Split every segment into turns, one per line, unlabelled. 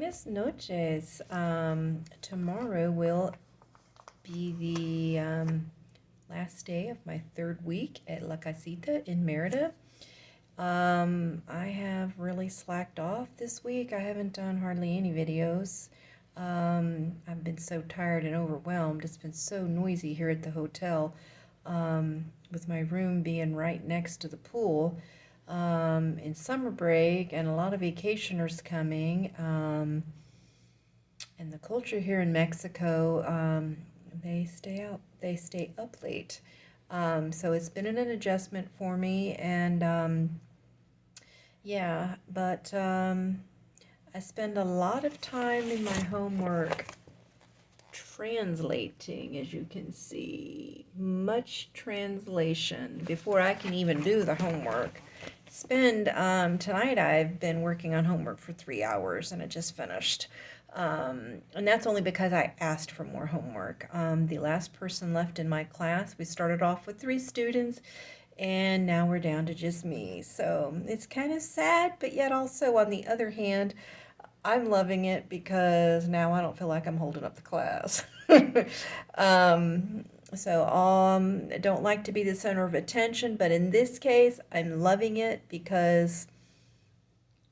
Buenas noches. Tomorrow will be the last day of my third week at La Casita in Merida. I have really slacked off this week. I haven't done hardly any videos. I've been so tired and overwhelmed. It's been so noisy here at the hotel, with my room being right next to the pool. In summer break and a lot of vacationers coming, and the culture here in Mexico, they stay up late. So it's been an adjustment for me, and yeah, but I spend a lot of time in my homework translating, as you can see. Much translation before I can even do the homework. Tonight I've been working on homework for 3 hours and it just finished. And that's only because I asked for more homework. The last person left in my class, we started off with 3 students, and now we're down to just me. So it's kind of sad, but yet also on the other hand, I'm loving it because now I don't feel like I'm holding up the class. I don't like to be the center of attention, but in this case, I'm loving it because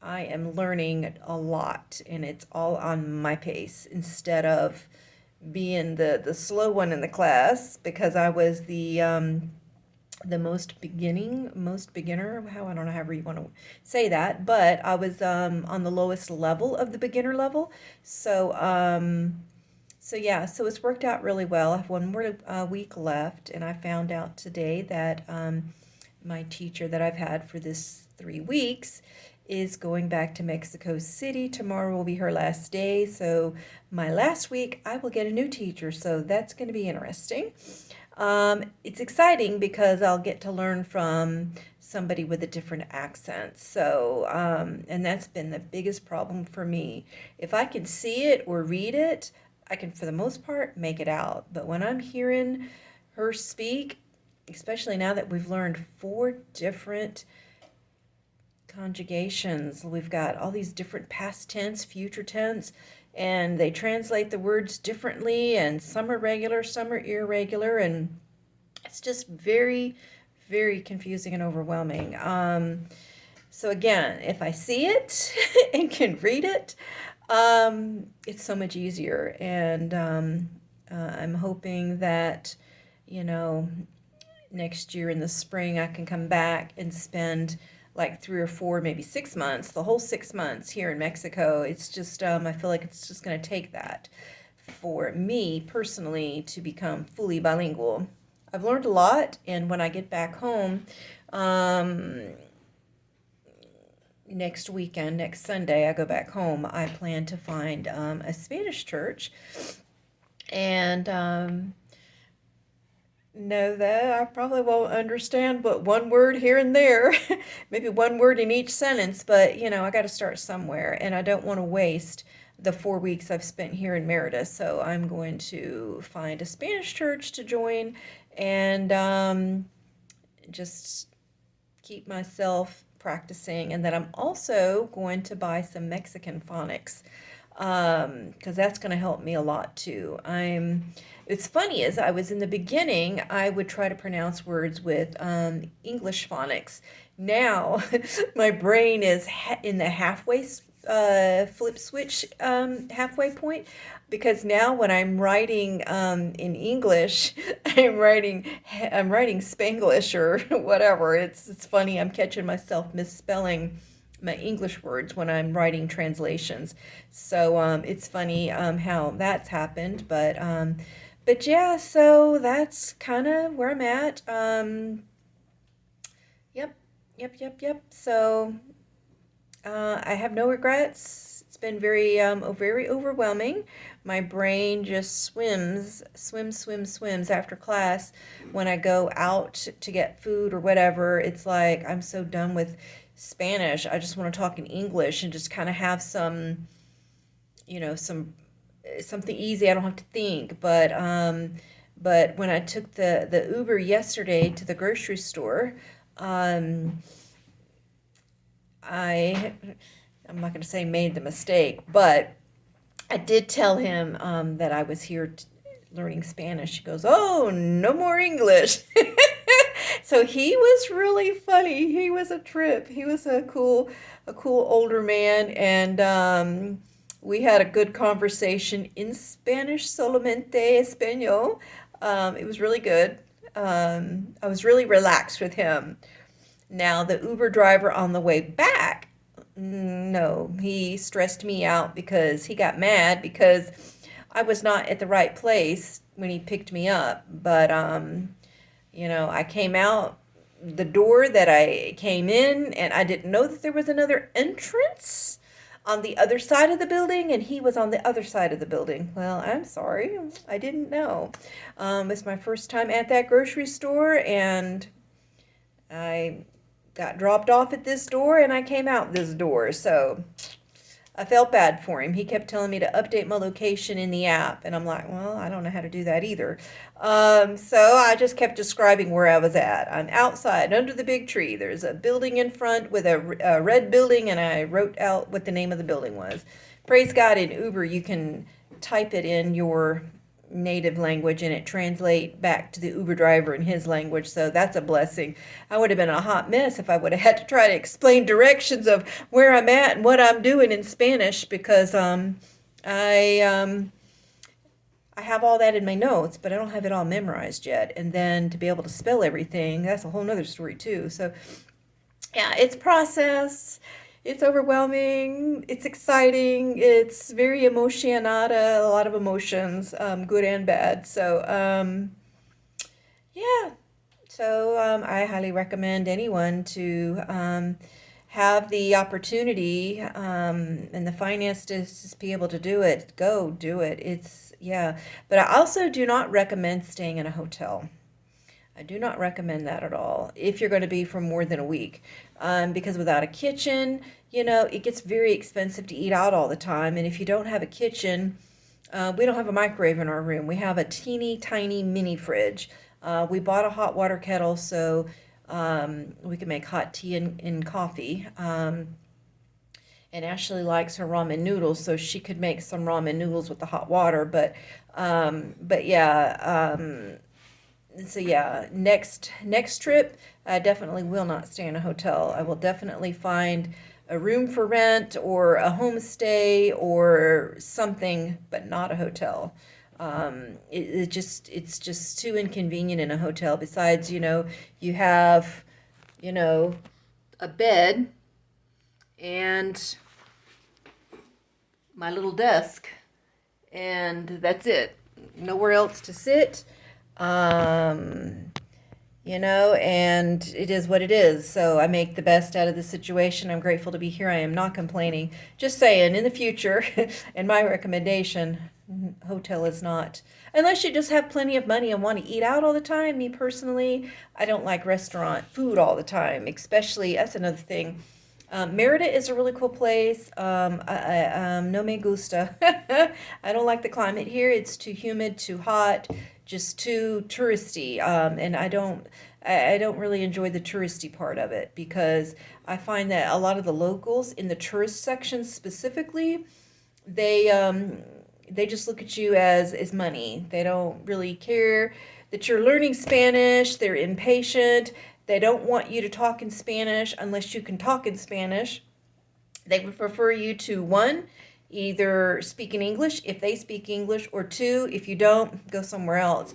I am learning a lot, and it's all on my pace instead of being the slow one in the class, because I was the most beginner, I don't know however you want to say that, but I was on the lowest level of the beginner level. So yeah, so it's worked out really well. I have one more week left, and I found out today that my teacher that I've had for this 3 weeks is going back to Mexico City. Tomorrow will be her last day, so my last week I will get a new teacher, so that's going to be interesting. It's exciting because I'll get to learn from somebody with a different accent. So, and that's been the biggest problem for me. If I can see it or read it, I can, for the most part, make it out. But when I'm hearing her speak, especially now that we've learned 4 different conjugations, we've got all these different past tense, future tense, and they translate the words differently, and some are regular, some are irregular, and it's just very, very confusing and overwhelming. So again, if I see it and can read it, it's so much easier, and I'm hoping that, next year in the spring I can come back and spend like 3 or 4, maybe 6 months, the whole 6 months here in Mexico. It's just, I feel like it's just going to take that for me personally to become fully bilingual. I've learned a lot, and when I get back home, next weekend, next Sunday, I go back home, I plan to find a Spanish church, and know that I probably won't understand but one word here and there, maybe one word in each sentence, but I got to start somewhere, and I don't want to waste the 4 weeks I've spent here in Merida. So I'm going to find a Spanish church to join, and just keep myself practicing. And then I'm also going to buy some Mexican phonics, because that's going to help me a lot too. It's funny, as I was in the beginning, I would try to pronounce words with English phonics. Now my brain is in the halfway flip switch halfway point, because now when I'm writing in English, I'm writing Spanglish or whatever. It's funny, I'm catching myself misspelling my English words when I'm writing translations. So it's funny how that's happened, but yeah, so that's kind of where I'm at. Yep. So I have no regrets. It's been very overwhelming. My brain just swims after class. When I go out to get food or whatever, it's like I'm so done with Spanish. I just want to talk in English and just kind of have something easy. I don't have to think. But when I took the Uber yesterday to the grocery store, I'm not going to say made the mistake, but I did tell him that I was here learning Spanish. He goes, "Oh, no more English." So he was really funny. He was a trip. He was a cool older man, and we had a good conversation in Spanish, solamente español. It was really good. I was really relaxed with him. Now, the Uber driver on the way back, no, he stressed me out because he got mad because I was not at the right place when he picked me up. But I came out the door that I came in, and I didn't know that there was another entrance on the other side of the building, and he was on the other side of the building. Well, I'm sorry, I didn't know. It's my first time at that grocery store, and I got dropped off at this door, and I came out this door. So I felt bad for him. He kept telling me to update my location in the app, and I'm like, well, I don't know how to do that either. So I just kept describing where I was at. I'm outside under the big tree. There's a building in front with a red building, and I wrote out what the name of the building was. Praise God, in Uber, you can type it in your native language and it translate back to the Uber driver in his language, so that's a blessing. I would have been a hot mess if I would have had to try to explain directions of where I'm at and what I'm doing in Spanish, because I have all that in my notes, but I don't have it all memorized yet. And then to be able to spell everything, that's a whole nother story too. So yeah, it's process. It's overwhelming. It's exciting. It's very emocionada, a lot of emotions, good and bad. So, yeah. So, I highly recommend anyone to have the opportunity and the finance to just be able to do it. Go do it. Yeah. But I also do not recommend staying in a hotel. I do not recommend that at all if you're going to be for more than a week, because without a kitchen, it gets very expensive to eat out all the time. And if you don't have a kitchen, we don't have a microwave in our room. We have a teeny tiny mini fridge. We bought a hot water kettle so we can make hot tea and coffee. And Ashley likes her ramen noodles, so she could make some ramen noodles with the hot water. But yeah. So yeah, next trip, I definitely will not stay in a hotel. I will definitely find a room for rent or a homestay or something, but not a hotel. It's just too inconvenient in a hotel. Besides, you have, a bed and my little desk, and that's it. Nowhere else to sit. And it is what it is. So I make the best out of the situation. I'm grateful to be here. I am not complaining. Just saying, in the future, and my recommendation, hotel is not. Unless you just have plenty of money and want to eat out all the time. Me personally, I don't like restaurant food all the time, especially, that's another thing. Merida is a really cool place. No me gusta. I don't like the climate here. It's too humid, too hot, just too touristy. And I don't really enjoy the touristy part of it, because I find that a lot of the locals in the tourist section specifically, they just look at you as money. They don't really care that you're learning Spanish. They're impatient. They don't want you to talk in Spanish unless you can talk in Spanish. They would prefer you to, one, either speak in English if they speak English, or two, if you don't, go somewhere else.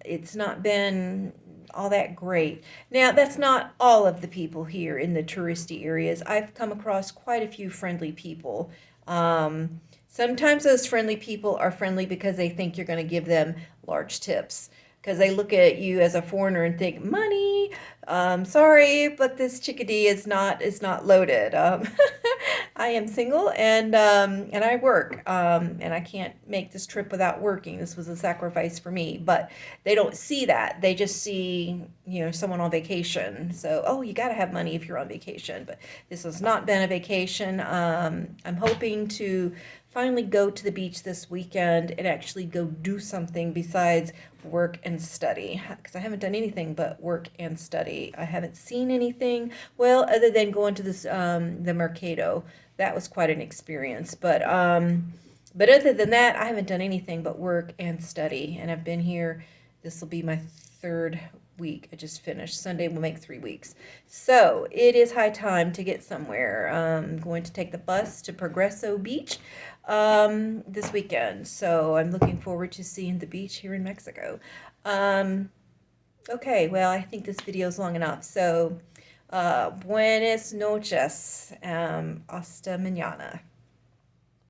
It's not been all that great. Now, that's not all of the people here in the touristy areas. I've come across quite a few friendly people. Sometimes those friendly people are friendly because they think you're going to give them large tips, because they look at you as a foreigner and think, money, sorry, but this chickadee is not loaded. I am single, and I work, and I can't make this trip without working. This was a sacrifice for me, but they don't see that. They just see, someone on vacation. So, oh, you got to have money if you're on vacation, but this has not been a vacation. I'm hoping to finally go to the beach this weekend and actually go do something besides work and study, because I haven't done anything but work and study. I haven't seen anything, well, other than going to this the Mercado. That was quite an experience, but But other than that, I haven't done anything but work and study. And I've been here, this will be my third week. I just finished. Sunday will make 3 weeks. So it is high time to get somewhere. I'm going to take the bus to Progreso Beach this weekend. So I'm looking forward to seeing the beach here in Mexico. Okay, well, I think this video is long enough. So, buenas noches. Hasta mañana.